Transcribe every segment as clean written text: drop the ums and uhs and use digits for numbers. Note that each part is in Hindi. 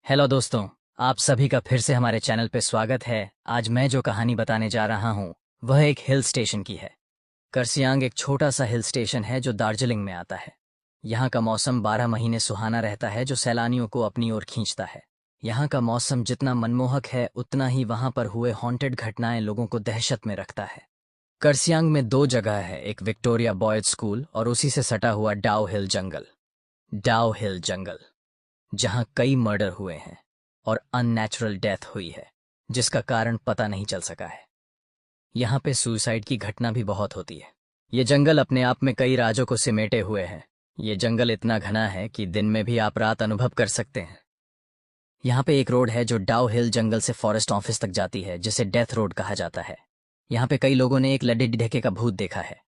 हेलो दोस्तों। आप सभी का फिर से हमारे चैनल पे स्वागत है। आज मैं जो कहानी बताने जा रहा हूँ वह एक हिल स्टेशन की है। करसियांग एक छोटा सा हिल स्टेशन है जो दार्जिलिंग में आता है। यहाँ का मौसम 12 महीने सुहाना रहता है जो सैलानियों को अपनी ओर खींचता है। यहाँ का मौसम जितना मनमोहक है उतना ही वहाँ पर हुए हॉन्टेड घटनाएं लोगों को दहशत में रखता है। करसियांग में दो जगह है, एक विक्टोरिया बॉयज स्कूल और उसी से सटा हुआ डाउ हिल जंगल। डाउ हिल जंगल जहां कई मर्डर हुए हैं और अननेचुरल डेथ हुई है जिसका कारण पता नहीं चल सका है। यहाँ पे सुसाइड की घटना भी बहुत होती है। ये जंगल अपने आप में कई राजों को सिमेटे हुए है। ये जंगल इतना घना है कि दिन में भी आप रात अनुभव कर सकते हैं। यहाँ पे एक रोड है जो डाउ हिल जंगल से फॉरेस्ट ऑफिस तक जाती है जिसे डेथ रोड कहा जाता है। यहाँ पे कई लोगों ने एक लड्डे ढके का भूत देखा है।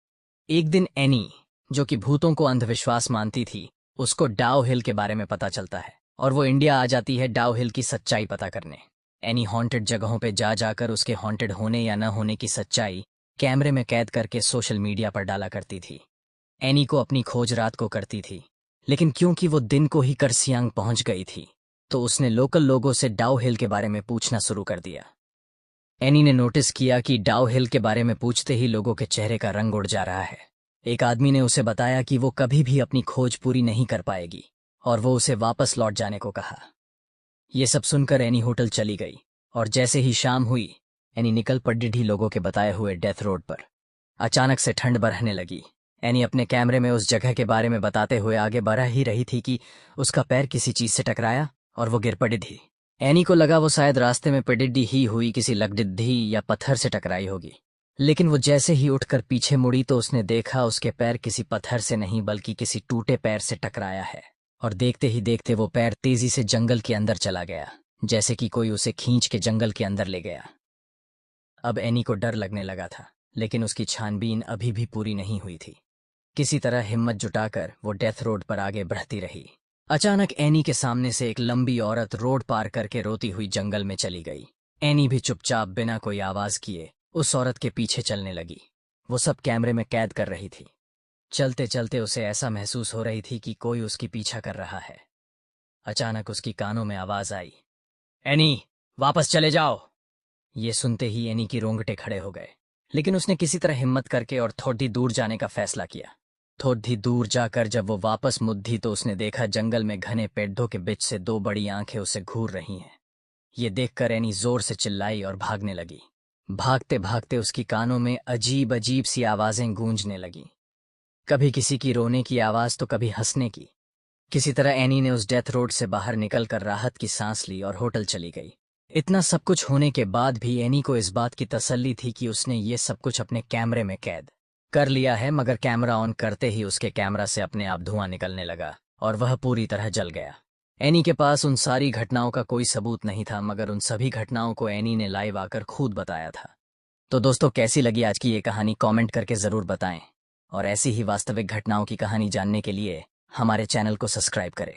एक दिन एनी, जो कि भूतों को अंधविश्वास मानती थी, उसको डाउ हिल के बारे में पता चलता है और वो इंडिया आ जाती है डाउ हिल की सच्चाई पता करने। एनी हॉन्टेड जगहों पे जा जाकर उसके हॉन्टेड होने या न होने की सच्चाई कैमरे में कैद करके सोशल मीडिया पर डाला करती थी। एनी को अपनी खोज रात को करती थी, लेकिन क्योंकि वो दिन को ही करसियांग पहुंच गई थी तो उसने लोकल लोगों से डाउ हिल के बारे में पूछना शुरू कर दिया। एनी ने नोटिस किया कि डाउ हिल के बारे में पूछते ही लोगों के चेहरे का रंग उड़ जा रहा है। एक आदमी ने उसे बताया कि वो कभी भी अपनी खोज पूरी नहीं कर पाएगी और वो उसे वापस लौट जाने को कहा। ये सब सुनकर एनी होटल चली गई और जैसे ही शाम हुई एनी निकल पड़ी लोगों के बताए हुए डेथ रोड पर। अचानक से ठंड बढ़ने लगी। एनी अपने कैमरे में उस जगह के बारे में बताते हुए आगे बढ़ ही रही थी कि उसका पैर किसी चीज से टकराया और वो गिर पड़ी थी। एनी को लगा वो शायद रास्ते में पिडिड्डी ही हुई, किसी लकड़िद्धी या पत्थर से टकराई होगी। लेकिन वो जैसे ही उठकर पीछे मुड़ी तो उसने देखा उसके पैर किसी पत्थर से नहीं बल्कि किसी टूटे पैर से टकराया है। और देखते ही देखते वो पैर तेजी से जंगल के अंदर चला गया, जैसे कि कोई उसे खींच के जंगल के अंदर ले गया। अब एनी को डर लगने लगा था, लेकिन उसकी छानबीन अभी भी पूरी नहीं हुई थी। किसी तरह हिम्मत जुटाकर वो डेथ रोड पर आगे बढ़ती रही। अचानक एनी के सामने से एक लंबी औरत रोड पार करके रोती हुई जंगल में चली गई। एनी भी चुपचाप बिना कोई आवाज किए उस औरत के पीछे चलने लगी। वो सब कैमरे में कैद कर रही थी। चलते चलते उसे ऐसा महसूस हो रही थी कि कोई उसकी पीछा कर रहा है। अचानक उसकी कानों में आवाज आई, एनी, वापस चले जाओ। ये सुनते ही एनी की रोंगटे खड़े हो गए, लेकिन उसने किसी तरह हिम्मत करके और थोड़ी दूर जाने का फैसला किया। थोड़ी दूर जाकर जब वो वापस मुद्दी तो उसने देखा जंगल में घने पेड़ों के बीच से दो बड़ी आंखें उसे घूर रही हैं। ये देखकर एनी जोर से चिल्लाई और भागने लगी। भागते भागते उसकी कानों में अजीब अजीब सी आवाजें गूंजने लगीं। कभी किसी की रोने की आवाज तो कभी हंसने की। किसी तरह एनी ने उस डेथ रोड से बाहर निकलकर राहत की सांस ली और होटल चली गई। इतना सब कुछ होने के बाद भी एनी को इस बात की तसल्ली थी कि उसने ये सब कुछ अपने कैमरे में कैद कर लिया है, मगर कैमरा ऑन करते ही उसके कैमरा से अपने आप धुआं निकलने लगा और वह पूरी तरह जल गया। एनी के पास उन सारी घटनाओं का कोई सबूत नहीं था, मगर उन सभी घटनाओं को एनी ने लाइव आकर खुद बताया था। तो दोस्तों, कैसी लगी आज की ये कहानी कमेंट करके ज़रूर बताएं और ऐसी ही वास्तविक घटनाओं की कहानी जानने के लिए हमारे चैनल को सब्सक्राइब करें।